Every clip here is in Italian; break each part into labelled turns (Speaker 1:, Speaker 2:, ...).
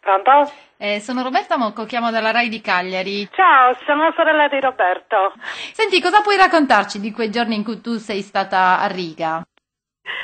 Speaker 1: Pronto?
Speaker 2: Sono Roberta Mocco, chiamo dalla Rai di Cagliari.
Speaker 1: Ciao, sono sorella di Roberto.
Speaker 2: Senti, cosa puoi raccontarci di quei giorni in cui tu sei stata a Riga?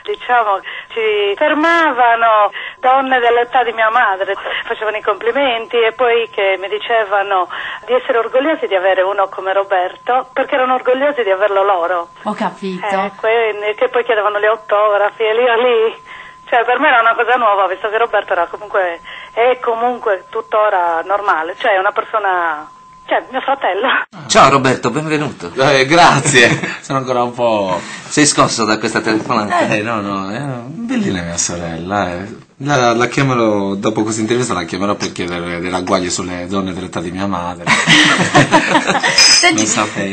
Speaker 1: Diciamo, ci fermavano donne dell'età di mia madre, facevano i complimenti e poi che mi dicevano di essere orgogliosi di avere uno come Roberto, perché erano orgogliosi di averlo loro.
Speaker 2: Ho capito.
Speaker 1: Quindi, che poi chiedevano le autografi e lì. Cioè, per me era una cosa nuova, visto che Roberto era è comunque tuttora normale, cioè è una persona, cioè mio fratello.
Speaker 3: Ciao Roberto, benvenuto.
Speaker 4: Grazie, sono ancora un po'...
Speaker 3: Sei scosso da questa telefonata?
Speaker 4: No, è bellina mia sorella. La chiamerò, dopo questa intervista la chiamerò per chiedere dei ragguagli sulle donne dell'età di mia madre.
Speaker 2: Senti,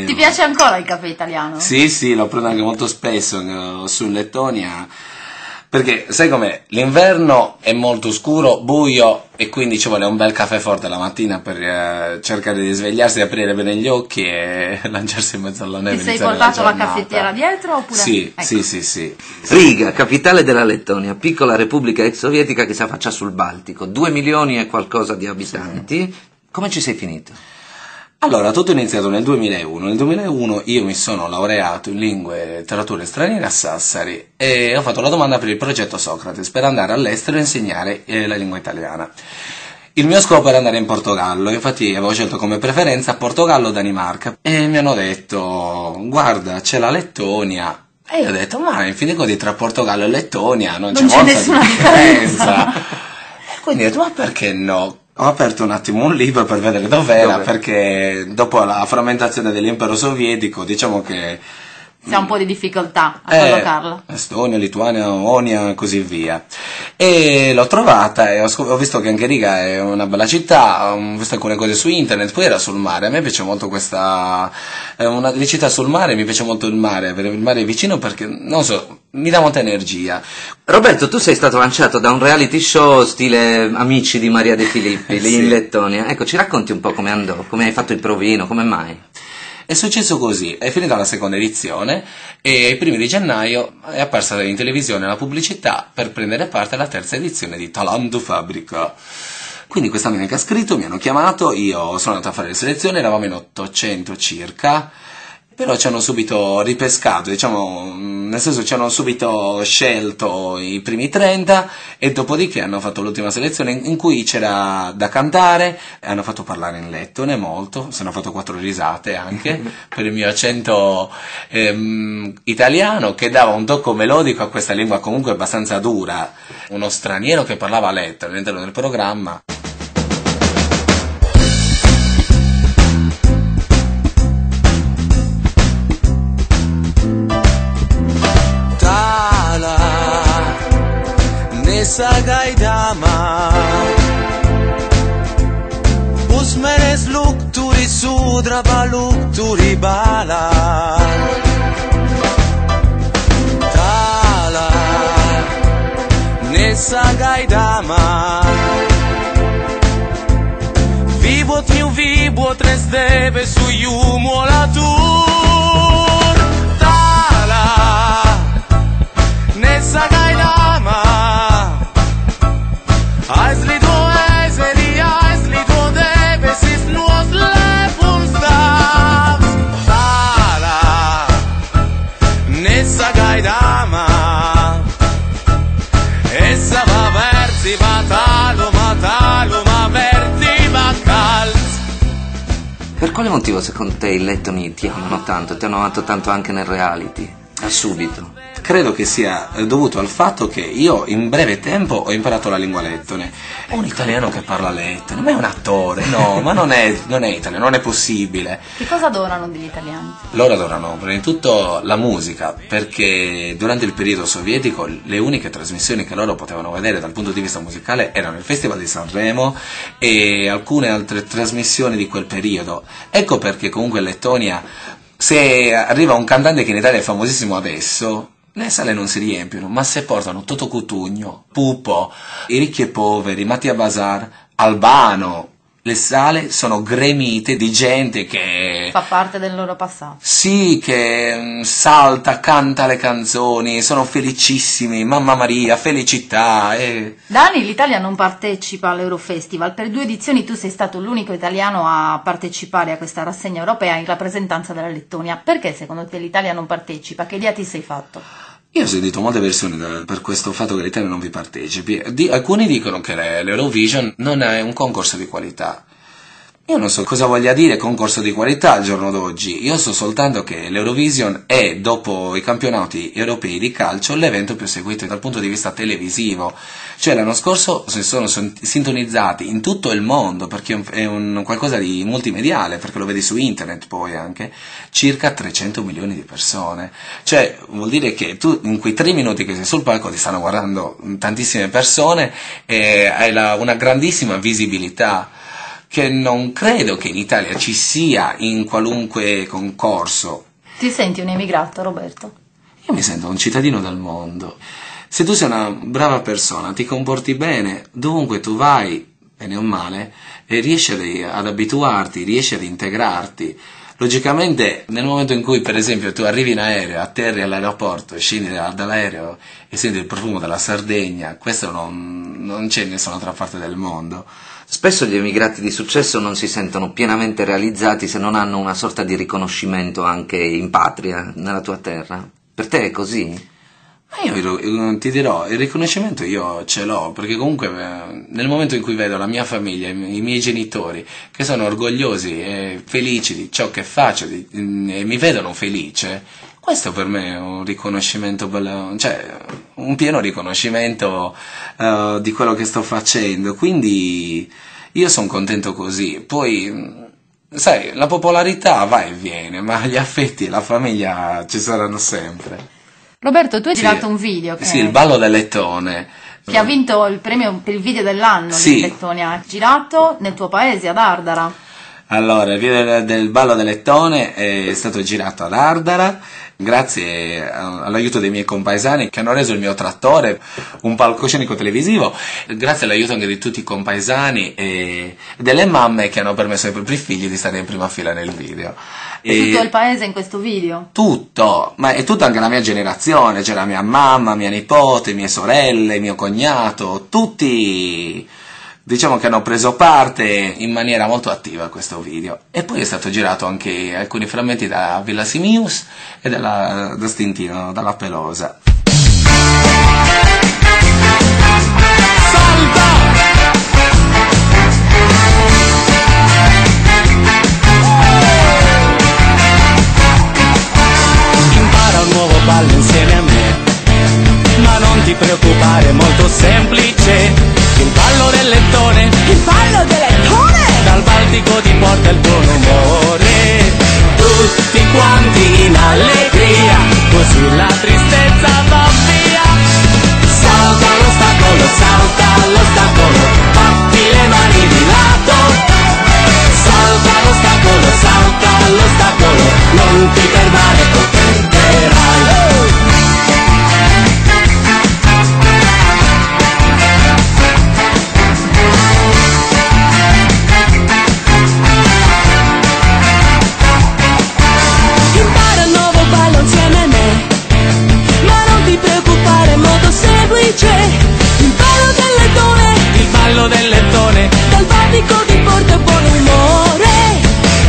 Speaker 2: ti piace ancora il caffè italiano?
Speaker 4: Sì, lo prendo anche molto spesso su Lettonia. Perché, sai com'è? L'inverno è molto scuro, buio, e quindi ci vuole un bel caffè forte la mattina per cercare di svegliarsi, aprire bene gli occhi e lanciarsi in mezzo alla neve.
Speaker 2: Ti sei portato la caffettiera dietro oppure?
Speaker 4: Sì,
Speaker 2: ecco.
Speaker 4: sì.
Speaker 3: Riga, capitale della Lettonia, piccola repubblica ex sovietica che si affaccia sul Baltico, 2 milioni e qualcosa di abitanti. Come ci sei finito?
Speaker 4: Allora, tutto è iniziato nel 2001. Nel 2001 io mi sono laureato in lingue e letterature straniere a Sassari e ho fatto la domanda per il progetto Socrates per andare all'estero e insegnare la lingua italiana. Il mio scopo era andare in Portogallo, infatti avevo scelto come preferenza Portogallo o Danimarca e mi hanno detto, guarda, c'è la Lettonia. E io ho detto, ma in fin dei conti tra Portogallo e Lettonia non c'è molta
Speaker 2: nessuna
Speaker 4: differenza. E quindi ho detto, ma perché no? Ho aperto un attimo un libro per vedere dov'era, perché dopo la frammentazione dell'impero sovietico, diciamo che...
Speaker 2: C'è un po' di difficoltà a collocarla.
Speaker 4: Estonia, Lituania, Onia e così via. E l'ho trovata e ho visto che anche Riga è una bella città, ho visto alcune cose su internet, poi era sul mare, a me piace molto questa... di città sul mare, mi piace molto il mare, avere il mare vicino perché, non so, mi dà molta energia.
Speaker 3: Roberto, tu sei stato lanciato da un reality show stile Amici di Maria De Filippi, lì in Lettonia. Ecco, ci racconti un po' come andò, come hai fatto il provino, come mai?
Speaker 4: È successo così, è finita la seconda edizione e ai primi di gennaio è apparsa in televisione la pubblicità per prendere parte alla terza edizione di Talando Fabbrica. Quindi questa amica ha scritto, mi hanno chiamato, io sono andato a fare le selezioni, eravamo in 800 circa, però ci hanno subito ripescato, diciamo, nel senso ci hanno subito scelto i primi 30 e dopodiché hanno fatto l'ultima selezione in cui c'era da cantare, e hanno fatto parlare in lettone molto, se ne ho fatto 4 risate anche per il mio accento italiano che dava un tocco melodico a questa lingua comunque abbastanza dura, uno straniero che parlava lettone all'interno del programma.
Speaker 5: Gajdama Usmeres lukturi sudraba lukturi bala Tala Nessa gajdama Vibot nju vibot res debe su jumo la tur Tala Nessa gajdama Aizli do ezeri, aizli do debesis, nos lepun stāvs. Tālā, nesagaidāmā, es savā vērtībā tālumā vērtībā kalts.
Speaker 3: Per quale motivo secondo te i lettoni ti amano tanto, ti hanno amato tanto anche nel reality? Subito.
Speaker 4: Credo che sia dovuto al fatto che io in breve tempo ho imparato la lingua lettone. È un italiano che parla lettone, ma è un attore, no, ma non è italiano, non è possibile.
Speaker 2: Che cosa adorano degli italiani?
Speaker 4: Loro adorano prima di tutto la musica, perché durante il periodo sovietico le uniche trasmissioni che loro potevano vedere dal punto di vista musicale erano il Festival di Sanremo e alcune altre trasmissioni di quel periodo. Ecco perché comunque in Lettonia, se arriva un cantante che in Italia è famosissimo adesso, le sale non si riempiono, ma se portano Toto Cutugno, Pupo, I Ricchi e Poveri, Mattia Bazar, Albano, le sale sono gremite di gente che
Speaker 2: Fa parte del loro passato.
Speaker 4: sì, che salta, canta le canzoni, sono felicissimi, mamma Maria, felicità.
Speaker 2: Da anni l'Italia non partecipa all'Eurofestival. Per 2 edizioni tu sei stato l'unico italiano a partecipare a questa rassegna europea in rappresentanza della Lettonia. Perché secondo te l'Italia non partecipa? Che idea ti sei fatto?
Speaker 4: Io ho sentito molte versioni per questo fatto che l'Italia non vi partecipi. Alcuni dicono che l'Eurovision non è un concorso di qualità. Io non so cosa voglia dire concorso di qualità al giorno d'oggi. Io so soltanto che l'Eurovision è, dopo i campionati europei di calcio, l'evento più seguito dal punto di vista televisivo. Cioè l'anno scorso si sono sintonizzati in tutto il mondo, perché è un qualcosa di multimediale, perché lo vedi su internet poi anche, circa 300 milioni di persone. Cioè vuol dire che tu in quei 3 minuti che sei sul palco ti stanno guardando tantissime persone e hai una grandissima visibilità, che non credo che in Italia ci sia in qualunque concorso.
Speaker 2: Ti senti un emigrato, Roberto?
Speaker 4: Io mi sento un cittadino del mondo. Se tu sei una brava persona, ti comporti bene, dovunque tu vai, bene o male, e riesci ad abituarti, riesci ad integrarti. Logicamente, nel momento in cui, per esempio, tu arrivi in aereo, atterri all'aeroporto e scendi dall'aereo e senti il profumo della Sardegna, questo non c'è in nessun'altra parte del mondo.
Speaker 3: Spesso gli emigrati di successo non si sentono pienamente realizzati se non hanno una sorta di riconoscimento anche in patria, nella tua terra. Per te è così?
Speaker 4: Ma io ti dirò, il riconoscimento io ce l'ho, perché comunque nel momento in cui vedo la mia famiglia, i miei genitori, che sono orgogliosi e felici di ciò che faccio e mi vedono felice, questo per me è un riconoscimento bello, cioè un pieno riconoscimento di quello che sto facendo, quindi io sono contento così. Poi, sai, la popolarità va e viene, ma gli affetti e la famiglia ci saranno sempre.
Speaker 2: Roberto, tu hai
Speaker 4: Sì.
Speaker 2: girato un video
Speaker 4: Sì, il ballo del lettone.
Speaker 2: che ha vinto il premio per il video dell'anno
Speaker 4: Sì.
Speaker 2: di Lettonia, girato nel tuo paese, ad Ardara.
Speaker 4: Allora, il video del ballo del lettone è stato girato ad Ardara, grazie all'aiuto dei miei compaesani che hanno reso il mio trattore un palcoscenico televisivo, grazie all'aiuto anche di tutti i compaesani e delle mamme che hanno permesso ai propri figli di stare in prima fila nel video.
Speaker 2: Tutto il paese in questo video.
Speaker 4: Tutto, ma è tutta anche la mia generazione, c'era mia mamma, mia nipote, mie sorelle, mio cognato, tutti diciamo che hanno preso parte in maniera molto attiva a questo video. E poi è stato girato anche alcuni frammenti da Villa Simius e da Stintino, dalla Pelosa.
Speaker 5: Impara un nuovo ballo insieme a me, ma non ti preoccupare, è molto semplice. Il ballo del lettone,
Speaker 6: Il ballo del lettone!
Speaker 5: dal Baltico ti porta il buon umore. Tutti quanti in allegria, così la tristezza va via. Salta l'ostacolo, batti le mani di lato. Salta l'ostacolo, non ti fermare o perderai.
Speaker 6: Impara un nuovo ballo insieme a me, ma non ti preoccupare, è molto semplice. Il ballo del lettone,
Speaker 5: Il ballo del lettone,
Speaker 6: dal Baltico ti porta buon umore.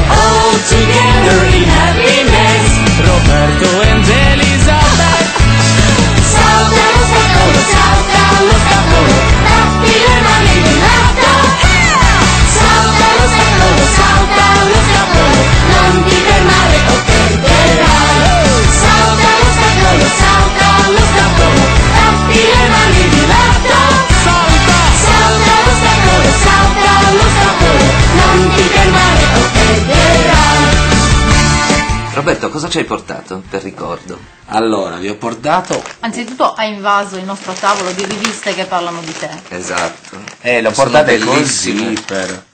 Speaker 5: all together in happiness. Roberto and Elisabeth. Salta l'ostacolo, batti le mani di lato. Salta l'ostacolo, non ti fermare o perderai. Salta l'ostacolo, batti le mani di lato. Salta l'ostacolo, non ti fermare o perderai.
Speaker 3: Roberto, cosa ci hai portato per ricordo?
Speaker 4: Allora, vi ho portato...
Speaker 2: Anzitutto hai invaso il nostro tavolo di riviste che parlano di te.
Speaker 3: Esatto.
Speaker 4: l'ho
Speaker 3: Sono
Speaker 4: portate
Speaker 3: bellissime.
Speaker 4: così per...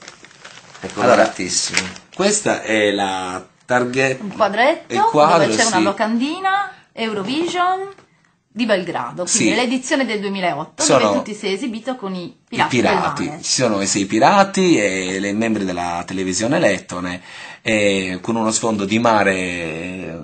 Speaker 3: È coloratissimo.
Speaker 4: Questa è la targhetta...
Speaker 2: Un quadretto
Speaker 4: Il quadro,
Speaker 2: dove c'è una
Speaker 4: sì.
Speaker 2: locandina, Eurovision, di Belgrado, quindi
Speaker 4: Sì.
Speaker 2: l'edizione del 2008,
Speaker 4: Sono
Speaker 2: dove tu ti sei esibito con i pirati, del mare.
Speaker 4: Ci sono i 6 pirati e i membri della televisione lettone, e con uno sfondo di mare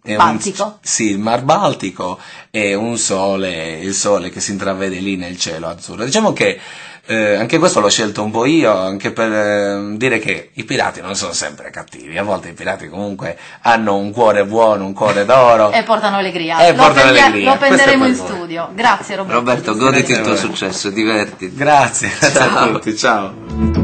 Speaker 2: Baltico.
Speaker 4: sì, il Mar Baltico, e il sole che si intravede lì nel cielo azzurro. Diciamo che anche questo l'ho scelto un po' io, anche per dire che i pirati non sono sempre cattivi, a volte i pirati comunque hanno un cuore buono, un cuore d'oro.
Speaker 2: E portano allegria.
Speaker 4: Lo
Speaker 2: prenderemo in studio. Grazie Roberto.
Speaker 3: Goditi il tuo successo, divertiti.
Speaker 4: Grazie
Speaker 3: Ciao.
Speaker 4: a tutti, ciao.